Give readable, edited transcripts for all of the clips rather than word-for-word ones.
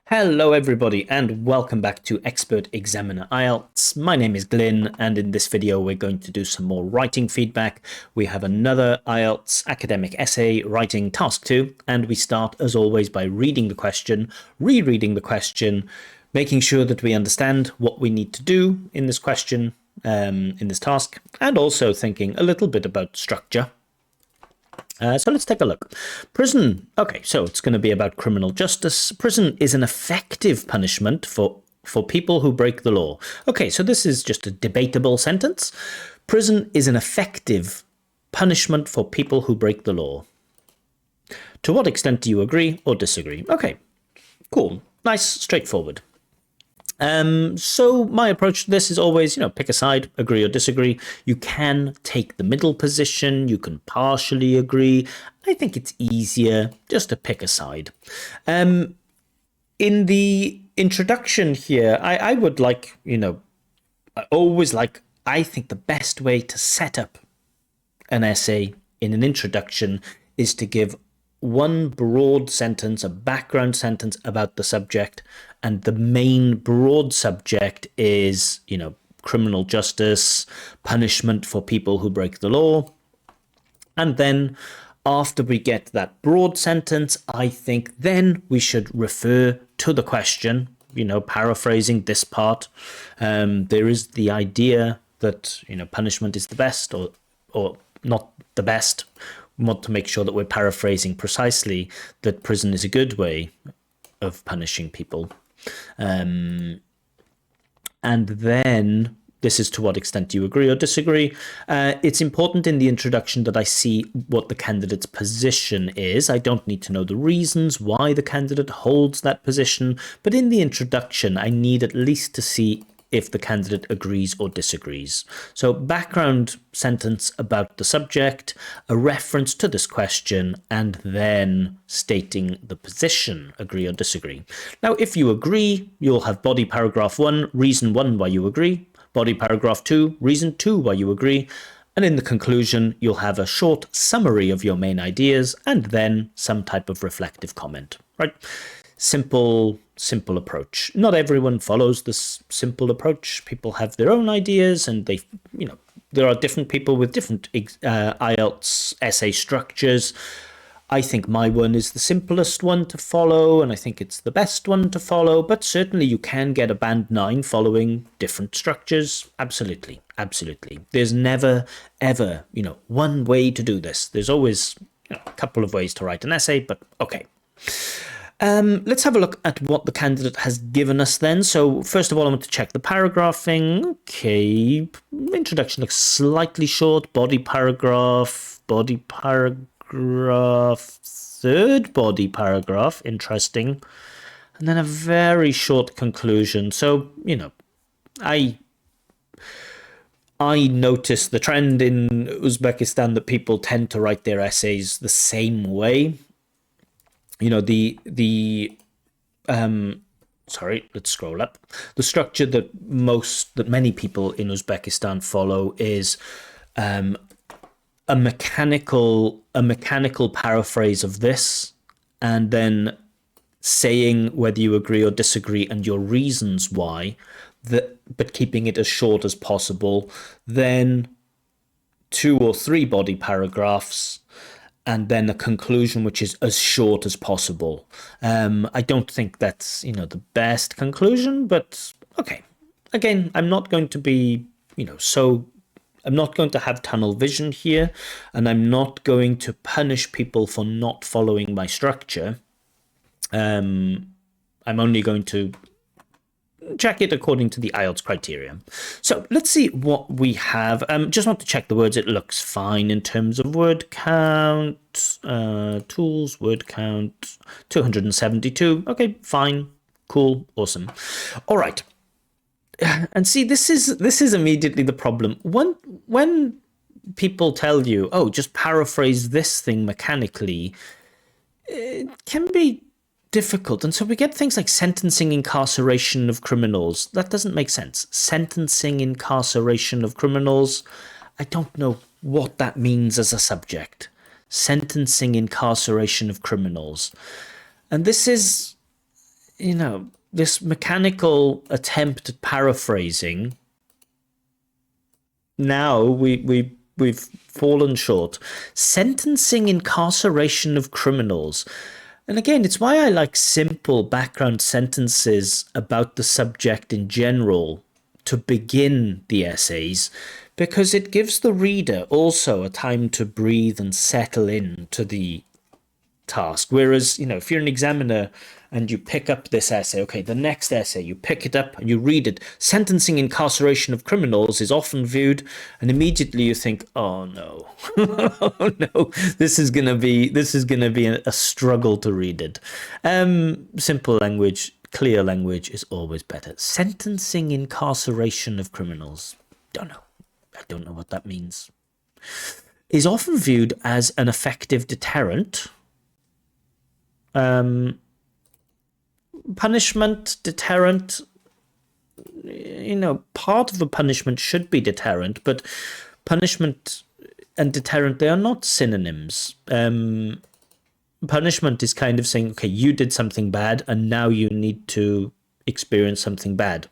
Hello everybody and welcome back to Expert Examiner IELTS. My name is Glyn and in this video we're going to do some more writing feedback. We have another IELTS academic essay writing task 2 and we start as always by reading the question, rereading the question, making sure that we understand what we need to do in this question, in this task, and also thinking a little bit about structure. So let's take a look. Prison. Okay, so it's going to be about criminal justice. Prison is an effective punishment for people who break the law. Okay, so this is just a debatable sentence. Prison is an effective punishment for people who break the law. To what extent do you agree or disagree? Okay, cool. Nice, straightforward. So my approach to this is always, pick a side, agree or disagree. You can take the middle position, you can partially agree. I think it's easier just to pick a side. In the introduction here, I would like, I think the best way to set up an essay in an introduction is to give one broad sentence, a background sentence about the subject, and the main broad subject is, criminal justice, punishment for people who break the law. And then after we get that broad sentence, I think then we should refer to the question, paraphrasing this part. There is the idea that, punishment is the best or not the best. We want to make sure that we're paraphrasing precisely that prison is a good way of punishing people. And then this is to what extent do you agree or disagree. It's important in the introduction that I see what the candidate's position is. I don't need to know the reasons why the candidate holds that position, but in the introduction, I need at least to see if the candidate agrees or disagrees. So background sentence about the subject, a reference to this question, and then stating the position, agree or disagree. Now, if you agree, you'll have body paragraph 1, reason 1 why you agree, body paragraph 2, reason 2 why you agree, and in the conclusion, you'll have a short summary of your main ideas and then some type of reflective comment, right? Simple approach. Not everyone follows this simple approach. People have their own ideas and they, there are different people with different IELTS essay structures. I think my one is the simplest one to follow and I think it's the best one to follow, but certainly you can get a band 9 following different structures. Absolutely. There's never, ever, one way to do this. There's always a couple of ways to write an essay, but okay. Let's have a look at what the candidate has given us then. So first of all, I want to check the paragraphing. Okay, introduction looks slightly short. Body paragraph, third body paragraph, interesting. And then a very short conclusion. So, I noticed the trend in Uzbekistan that people tend to write their essays the same way. Sorry, let's scroll up. The structure that many people in Uzbekistan follow is a mechanical paraphrase of this, and then saying whether you agree or disagree and your reasons why, but keeping it as short as possible. Then 2 or 3 body paragraphs, and then a conclusion which is as short as possible. I don't think that's, the best conclusion, but okay. Again, I'm not going to be, I'm not going to have tunnel vision here, and I'm not going to punish people for not following my structure. I'm only going to check it according to the IELTS criteria. So let's see what we have. Just want to check the words. It looks fine in terms of word count. Tools, word count, 272. Okay, fine, cool, awesome. All right. And see, this is immediately the problem. When people tell you, oh, just paraphrase this thing mechanically, it can be difficult. And so we get things like sentencing, incarceration of criminals. That doesn't make sense. Sentencing, incarceration of criminals. I don't know what that means as a subject. Sentencing, incarceration of criminals. And this is this mechanical attempt at paraphrasing, now we've fallen short. Sentencing incarceration of criminals. And again, it's why I like simple background sentences about the subject in general to begin the essays, because it gives the reader also a time to breathe and settle in to the task. Whereas, if you're an examiner and you pick up this essay, okay, the next essay, you pick it up and you read it. Sentencing incarceration of criminals is often viewed, and immediately you think, oh no, oh no, this is gonna be a struggle to read it. Simple language, clear language is always better. Sentencing incarceration of criminals. I don't know what that means. Is often viewed as an effective deterrent. Punishment, deterrent, part of a punishment should be deterrent, but punishment and deterrent, they are not synonyms. Punishment is kind of saying, okay, you did something bad and now you need to experience something bad.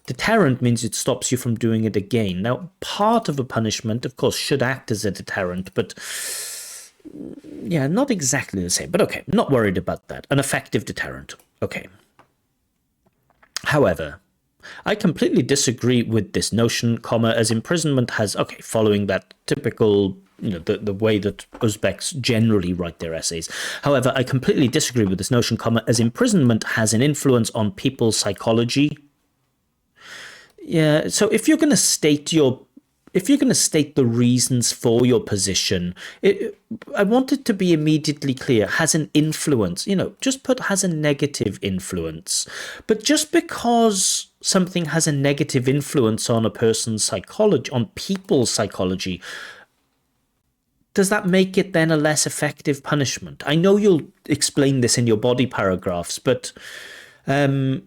Deterrent means it stops you from doing it again. Now, part of a punishment, of course, should act as a deterrent, but yeah, not exactly the same. But okay, not worried about that. An effective deterrent. Okay. However, I completely disagree with this notion, as imprisonment has, okay, following that typical, the way that Uzbeks generally write their essays. However, I completely disagree with this notion, as imprisonment has an influence on people's psychology. Yeah, so if you're going to state the reasons for your position, I want it to be immediately clear, has an influence, just put has a negative influence. But just because something has a negative influence on a person's psychology, on people's psychology, does that make it then a less effective punishment? I know you'll explain this in your body paragraphs, but, that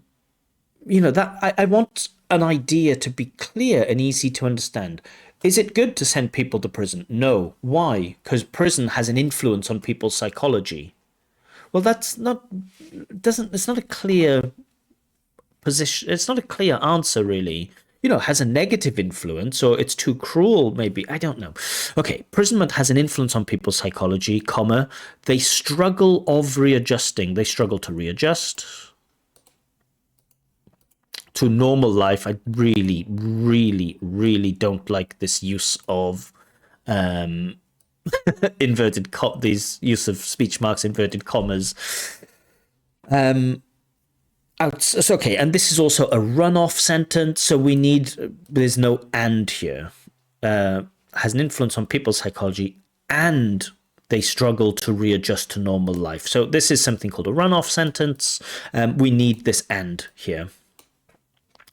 I want an idea to be clear and easy to understand. Is it good to send people to prison? No. Why? Because prison has an influence on people's psychology. Well, it's not a clear position. It's not a clear answer, really. Has a negative influence, or it's too cruel, maybe. I don't know. Okay, imprisonment has an influence on people's psychology, they struggle of readjusting. They struggle to readjust to normal life. I really, really, really don't like this use of these use of speech marks, inverted commas. It's okay, and this is also a runoff sentence, so there's no and here. Has an influence on people's psychology, and they struggle to readjust to normal life. So this is something called a runoff sentence. We need this and here.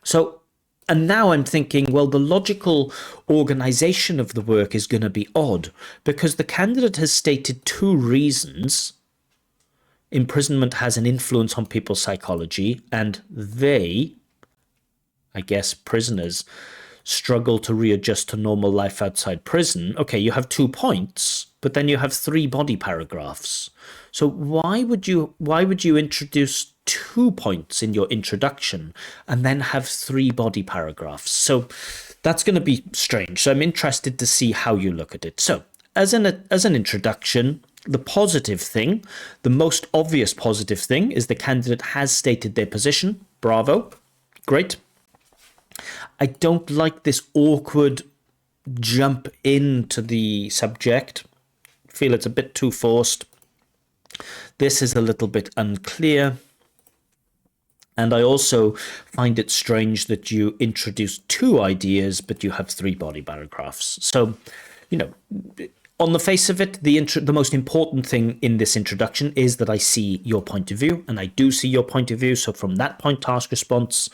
So, and now I'm thinking, well, the logical organization of the work is going to be odd, because the candidate has stated two reasons. Imprisonment has an influence on people's psychology, and prisoners, struggle to readjust to normal life outside prison. Okay, you have 2 points, but then you have 3 body paragraphs. So why would you introduce 2 points in your introduction and then have 3 body paragraphs? So that's going to be strange. So I'm interested to see how you look at it. So as an introduction, the positive thing, the most obvious positive thing, is the candidate has stated their position. Bravo. Great. I don't like this awkward jump into the subject. I feel it's a bit too forced. This is a little bit unclear. And I also find it strange that you introduce 2 ideas, but you have 3 body paragraphs. So, on the face of it, the most important thing in this introduction is that I see your point of view, and I do see your point of view. So from that point, task response,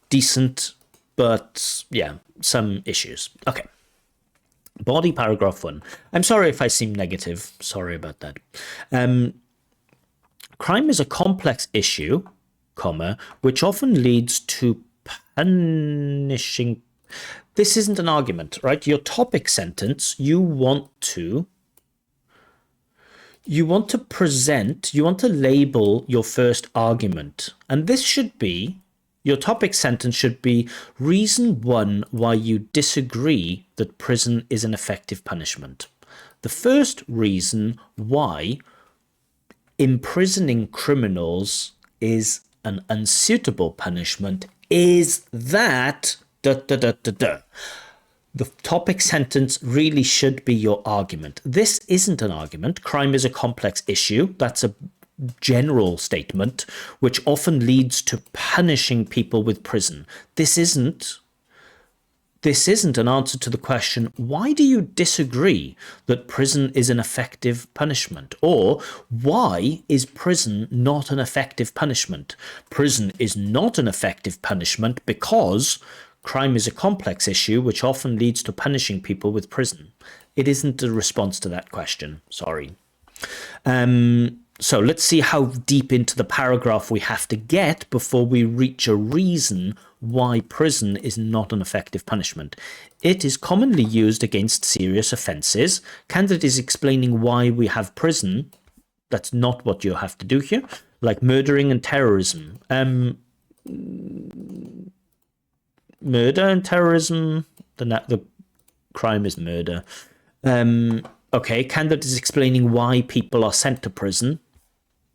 decent, but yeah, some issues. Okay. Body paragraph 1. I'm sorry if I seem negative. Sorry about that. Crime is a complex issue, which often leads to punishing. This isn't an argument, right? Your topic sentence, you want to you want to present, you want to label your first argument. And this should be, your topic sentence should be reason one why you disagree that prison is an effective punishment. The first reason why imprisoning criminals is an unsuitable punishment is that The topic sentence really should be your argument. This isn't an argument. Crime is a complex issue. That's a general statement, which often leads to punishing people with prison. This isn't an answer to the question, why do you disagree that prison is an effective punishment? Or why is prison not an effective punishment? Prison is not an effective punishment because crime is a complex issue which often leads to punishing people with prison. It isn't a response to that question. Sorry. So let's see how deep into the paragraph we have to get before we reach a reason why prison is not an effective punishment. It is commonly used against serious offences. Candidate is explaining why we have prison. That's not what you have to do here. Like murdering and terrorism. Murder and terrorism, the crime is murder. Okay, candidate is explaining why people are sent to prison.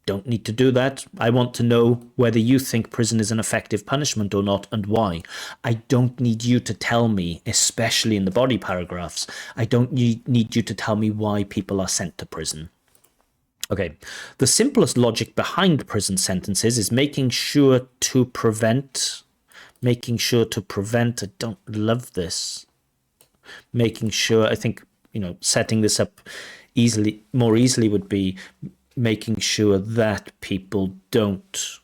Don't need to do that. I want to know whether you think prison is an effective punishment or not and why. I don't need you to tell me, especially in the body paragraphs, I don't need you to tell me why people are sent to prison. Okay, the simplest logic behind prison sentences is making sure to prevent, I don't love this. Making sure, I think, setting this up more easily would be making sure that people don't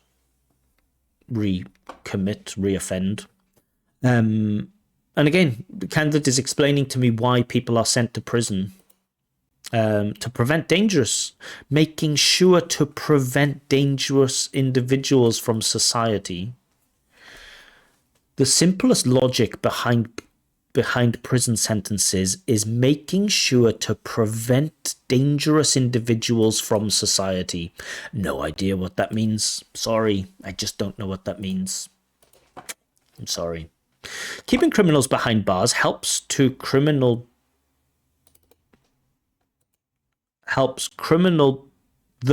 reoffend. And again, the candidate is explaining to me why people are sent to prison. To prevent making sure to prevent dangerous individuals from society. The simplest logic behind prison sentences is making sure to prevent dangerous individuals from society. No idea what that means. Sorry, I just don't know what that means. I'm sorry. Keeping criminals behind bars helps the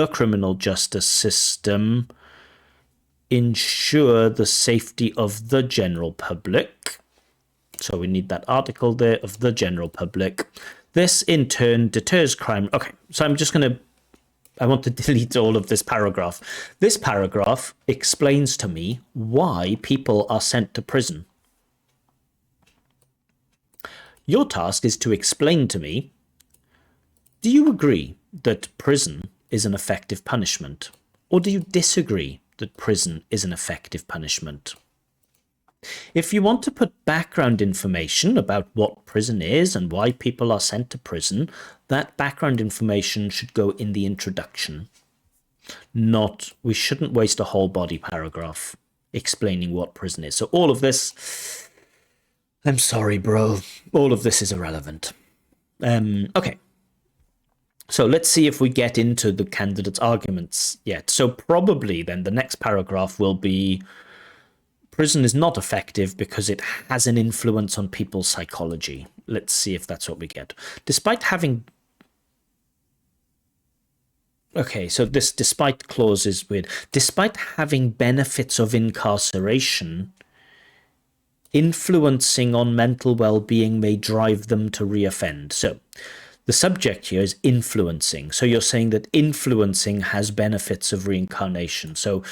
criminal justice system ensure the safety of the general public. So we need that article there, of the general public. This in turn deters crime. Okay, so I want to delete all of this paragraph. This paragraph explains to me why people are sent to prison. Your task is to explain to me, do you agree that prison is an effective punishment? Or do you disagree that prison is an effective punishment? If you want to put background information about what prison is and why people are sent to prison, that background information should go in the introduction. We shouldn't waste a whole body paragraph explaining what prison is. So all of this, I'm sorry, bro, all of this is irrelevant. Okay. So let's see if we get into the candidate's arguments yet. So probably then the next paragraph will be, prison is not effective because it has an influence on people's psychology. Let's see if that's what we get. Despite having... Okay, so this despite clause is weird. Despite having benefits of incarceration, influencing on mental well-being may drive them to reoffend. So the subject here is influencing. So you're saying that influencing has benefits of reincarnation. So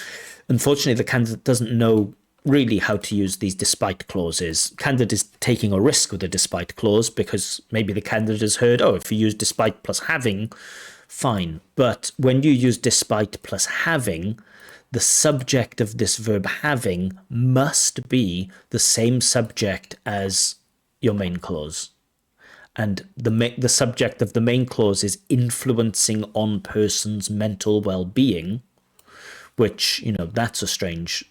unfortunately, the candidate doesn't know really how to use these despite clauses. Candidate is taking a risk with a despite clause because maybe the candidate has heard, oh, if you use despite plus having, fine. But when you use despite plus having, the subject of this verb having must be the same subject as your main clause. And the subject of the main clause is influencing on person's mental well-being, which, that's a strange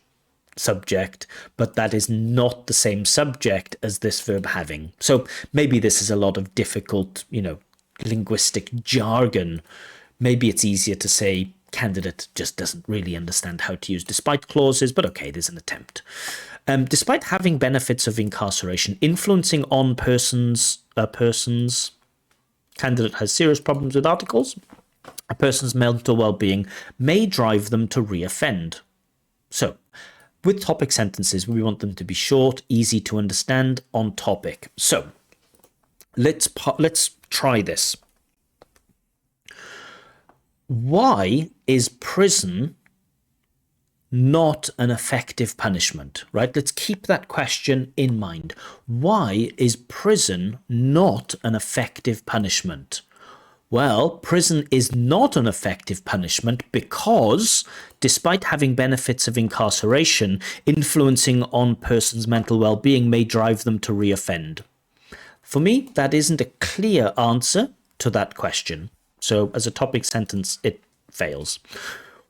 subject, but that is not the same subject as this verb having. So maybe this is a lot of difficult, linguistic jargon, Maybe it's easier to say candidate just doesn't really understand how to use despite clauses, but okay, there's an attempt. Despite having benefits of incarceration influencing on persons, candidate has serious problems with articles. A person's mental well-being may drive them to reoffend. So, with topic sentences, we want them to be short, easy to understand, on topic. So, let's try this. Why is prison not an effective punishment, right? Let's keep that question in mind. Why is prison not an effective punishment? Well, prison is not an effective punishment because, despite having benefits of incarceration, influencing on persons' mental well-being may drive them to reoffend. For me, that isn't a clear answer to that question. So, as a topic sentence, it fails.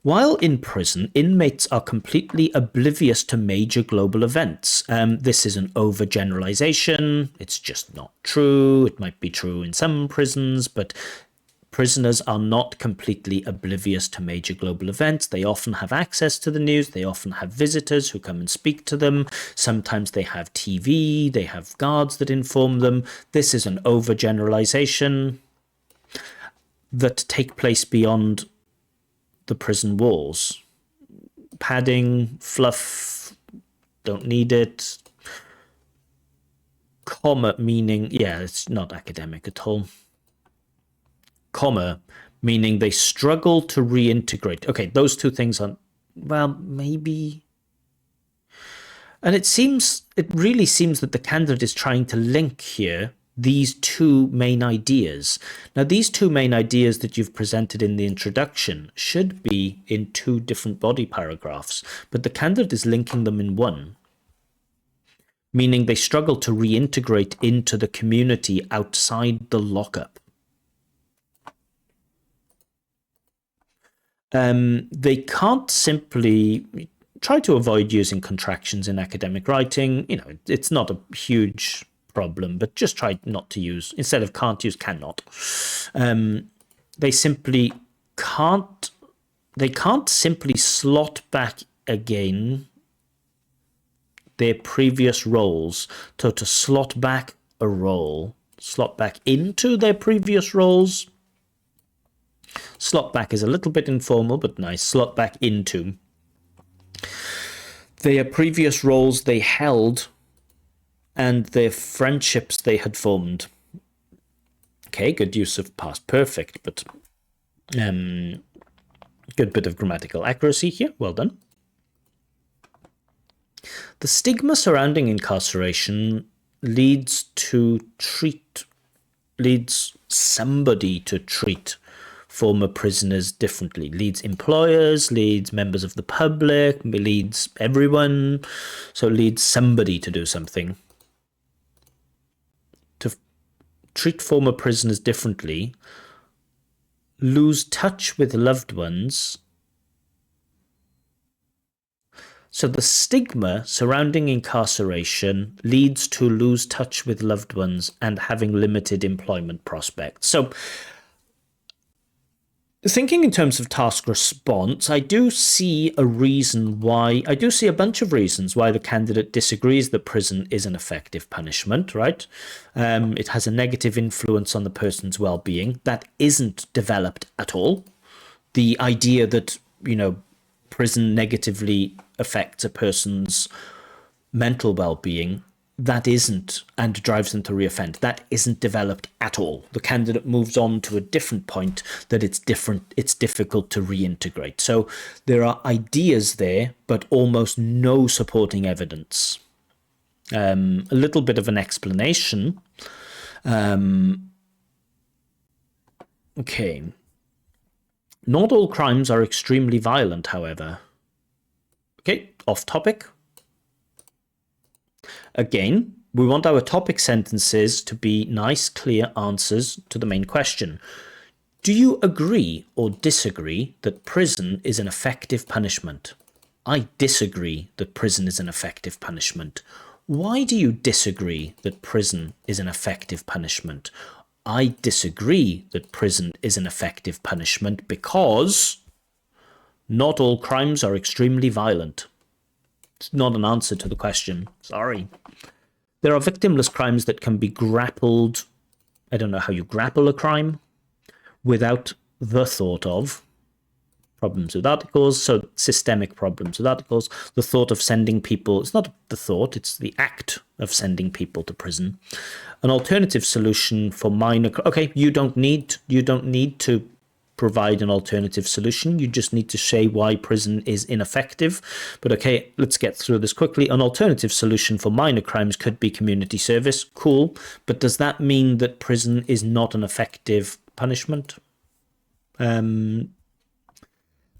While in prison, inmates are completely oblivious to major global events. This is an overgeneralization. It's just not true. It might be true in some prisons, but prisoners are not completely oblivious to major global events. They often have access to the news. They often have visitors who come and speak to them. Sometimes they have TV. They have guards that inform them. This is an overgeneralization that take place beyond the prison walls. Padding, fluff, don't need it. Comma meaning, yeah, it's not academic at all. Comma meaning they struggle to reintegrate. Okay, those two things are, well, maybe. And it really seems that the candidate is trying to link here these two main ideas. Now, these two main ideas that you've presented in the introduction should be in two different body paragraphs, but the candidate is linking them in one, meaning they struggle to reintegrate into the community outside the lockup. They can't simply try to avoid using contractions in academic writing. You know, it's not a huge problem, but just try not to use, instead of can't, use cannot. They simply can't, simply slot back again their previous roles. So to slot back a role, slot back into their previous roles. Slot back is a little bit informal, but nice. Slot back into their previous roles they held and their friendships they had formed. Okay, good use of past perfect, but good bit of grammatical accuracy here. Well done. The stigma surrounding incarceration leads somebody to treat former prisoners differently. Leads employers, leads members of the public, leads everyone. So leads somebody to do something. To treat former prisoners differently, lose touch with loved ones. So the stigma surrounding incarceration leads to lose touch with loved ones and having limited employment prospects. So thinking in terms of task response, I do see a bunch of reasons why the candidate disagrees that prison is an effective punishment, right? It has a negative influence on the person's well-being. That isn't developed at all. The idea that, prison negatively affects a person's mental well-being, that isn't, and drives them to reoffend, that isn't developed at all. The candidate moves on to a different point, that it's difficult to reintegrate. So there are ideas there, but almost no supporting evidence. A little bit of an explanation. Okay. Not all crimes are extremely violent, however. Okay, off topic. Again, we want our topic sentences to be nice, clear answers to the main question. Do you agree or disagree that prison is an effective punishment? I disagree that prison is an effective punishment. Why do you disagree that prison is an effective punishment? I disagree that prison is an effective punishment because not all crimes are extremely violent. It's not an answer to the question. Sorry. There are victimless crimes that can be grappled. I don't know how you grapple a crime without the thought of problems with articles, so systemic problems with articles, the thought of sending people, it's not the thought, it's the act of sending people to prison. An alternative solution for minor, okay, you don't need to provide an alternative solution, you just need to say why prison is ineffective. But okay, let's get through this quickly. An alternative solution for minor crimes could be community service, cool, but does that mean that prison is not an effective punishment?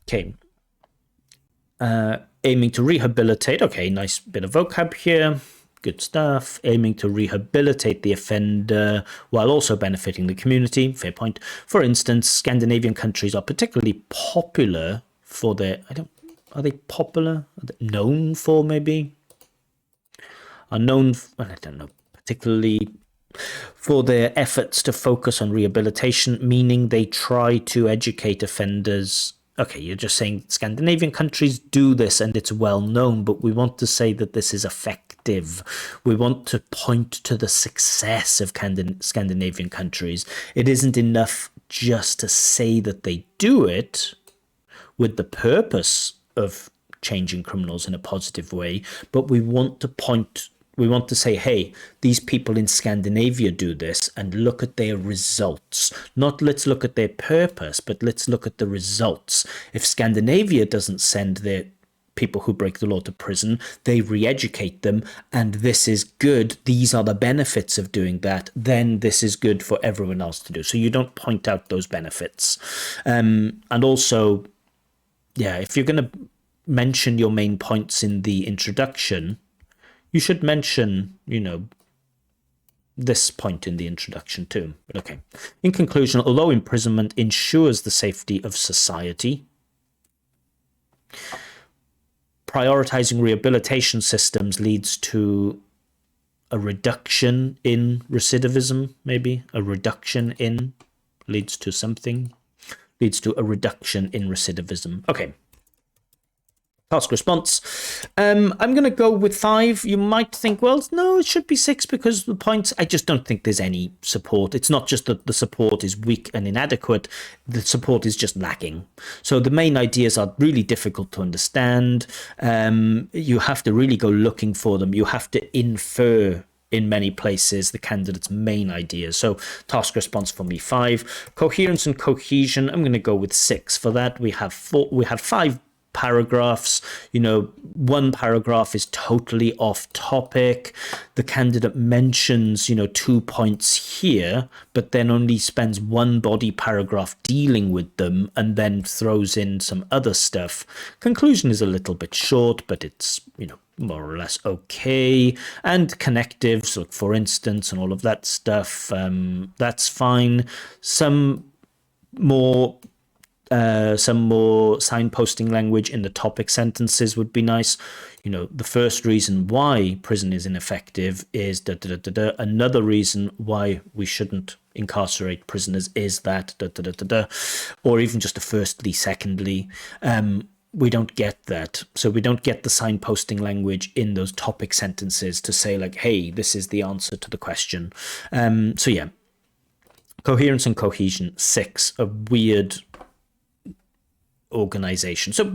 Okay. Aiming to rehabilitate. Okay, nice bit of vocab here. Good stuff. Aiming to rehabilitate the offender while also benefiting the community. Fair point. For instance, Scandinavian countries are particularly popular for their... Are they popular? Are they known for, maybe? Are known... I don't know. Particularly for their efforts to focus on rehabilitation, meaning they try to educate offenders. Okay, you're just saying Scandinavian countries do this and it's well known, but we want to say that this is effective. We want to point to the success of Scandinavian countries. It isn't enough just to say that they do it with the purpose of changing criminals in a positive way, but we want to say, hey, these people in Scandinavia do this and look at their results. Not let's look at their purpose, but let's look at the results. If Scandinavia doesn't send their people who break the law to prison, they re-educate them, and this is good. These are the benefits of doing that. Then this is good for everyone else to do. So you don't point out those benefits. And also, yeah, if you're going to mention your main points in the introduction, you should mention, this point in the introduction too. But okay. In conclusion, although imprisonment ensures the safety of society, prioritizing rehabilitation systems leads to a reduction in recidivism, maybe. Leads to a reduction in recidivism. Okay. Task response. I'm going to go with 5. You might think, well, no, it should be 6 because the points, I just don't think there's any support. It's not just that the support is weak and inadequate. The support is just lacking. So the main ideas are really difficult to understand. You have to really go looking for them. You have to infer in many places the candidate's main ideas. So task response for me, 5. Coherence and cohesion, I'm going to go with 6 for that. We have 5 paragraphs. One paragraph is totally off topic. The candidate mentions 2 points here, but then only spends one body paragraph dealing with them and then throws in some other stuff. Conclusion is a little bit short, but it's more or less okay. And connectives, like for instance, and all of that stuff, that's fine. Some more signposting language in the topic sentences would be nice. The first reason why prison is ineffective is another reason why we shouldn't incarcerate prisoners is that or even just a firstly, secondly. We don't get that. So we don't get the signposting language in those topic sentences to say like, hey, this is the answer to the question. So yeah, coherence and cohesion, 6, a weird organization. So,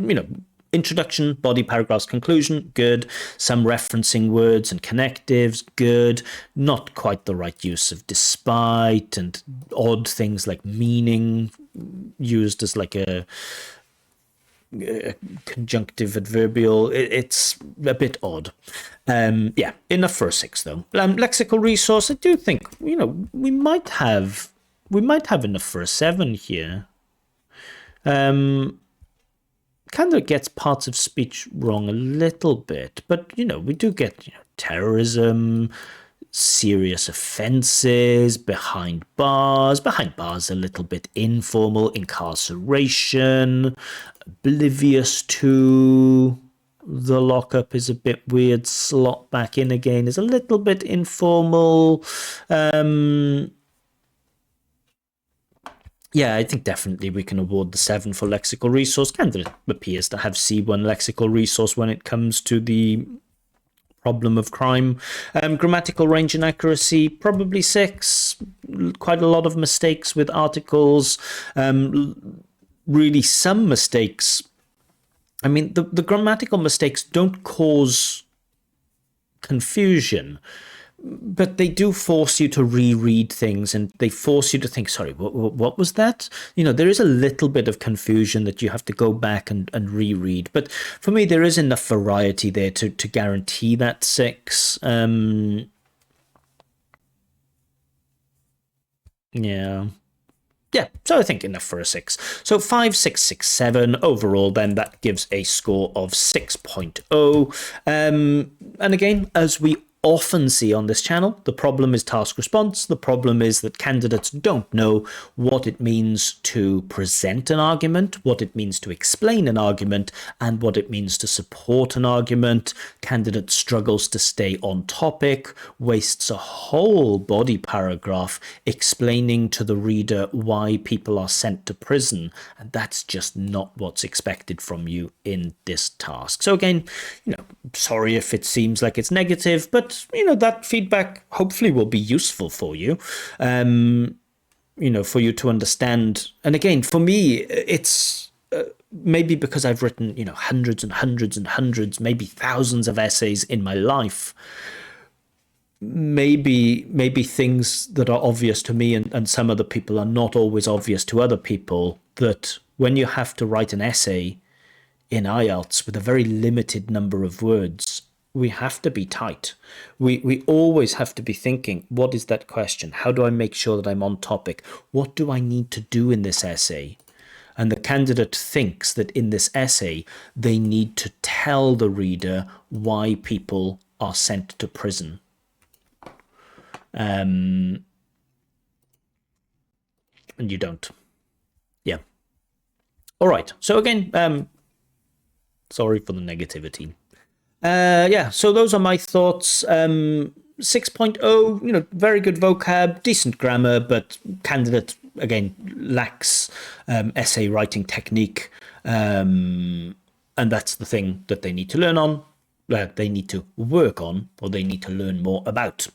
introduction, body paragraphs, conclusion, good. Some referencing words and connectives, good. Not quite the right use of despite and odd things like meaning used as like a conjunctive adverbial. It's a bit odd. Yeah, enough for a 6 though. Lexical resource, I do think, we might have enough for a 7 here. Candidate gets parts of speech wrong a little bit, but we do get terrorism, serious offences, behind bars a little bit informal, incarceration, oblivious to, the lockup is a bit weird, slot back in again is a little bit informal, Yeah, I think definitely we can award the 7 for lexical resource. Candidate appears to have C1 lexical resource when it comes to the problem of crime. Grammatical range and accuracy, probably 6. Quite a lot of mistakes with articles. Really, some mistakes. I mean, the grammatical mistakes don't cause confusion, but they do force you to reread things, and they force you to think, sorry, what was that? There is a little bit of confusion that you have to go back and reread. But for me, there is enough variety there to guarantee that 6. Yeah. Yeah, so I think enough for a 6. So 5, 6, 6, 7 overall, then that gives a score of 6.0. And again, as we often see on this channel, the problem is task response. The problem is that candidates don't know what it means to present an argument, what it means to explain an argument, and what it means to support an argument. Candidate struggles to stay on topic, wastes a whole body paragraph explaining to the reader why people are sent to prison, and that's just not what's expected from you in this task. So again, sorry if it seems like it's negative, but that feedback hopefully will be useful for you. For you to understand. And again, for me, it's maybe because I've written, hundreds and hundreds and hundreds, maybe thousands of essays in my life. Maybe things that are obvious to me and some other people are not always obvious to other people, that when you have to write an essay in IELTS with a very limited number of words, we have to be tight. We always have to be thinking, what is that question? How do I make sure that I'm on topic? What do I need to do in this essay? And the candidate thinks that in this essay, they need to tell the reader why people are sent to prison. And you don't. Yeah. All right. So again, sorry for the negativity. Yeah, so those are my thoughts. 6.0, very good vocab, decent grammar, but candidate, again, lacks essay writing technique. And that's the thing that they need to learn on, they need to work on, or they need to learn more about.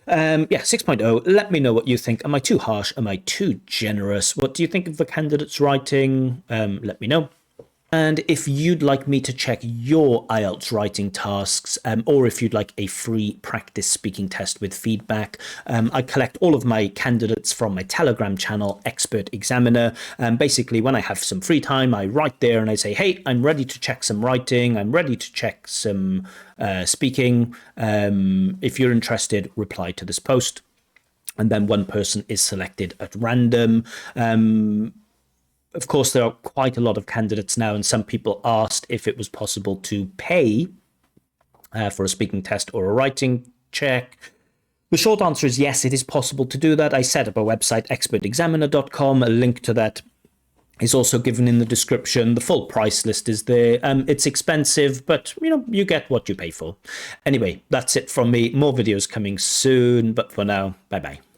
Yeah, 6.0, let me know what you think. Am I too harsh? Am I too generous? What do you think of the candidate's writing? Let me know. And if you'd like me to check your IELTS writing tasks, or if you'd like a free practice speaking test with feedback, I collect all of my candidates from my Telegram channel, Expert Examiner. Basically, when I have some free time, I write there and I say, hey, I'm ready to check some writing. I'm ready to check some speaking. If you're interested, reply to this post. And then one person is selected at random. Of course, there are quite a lot of candidates now, and some people asked if it was possible to pay for a speaking test or a writing check. The short answer is yes, it is possible to do that. I set up a website, expertexaminer.com. A link to that is also given in the description. The full price list is there. It's expensive, but you get what you pay for. Anyway, that's it from me. More videos coming soon, but for now, bye-bye.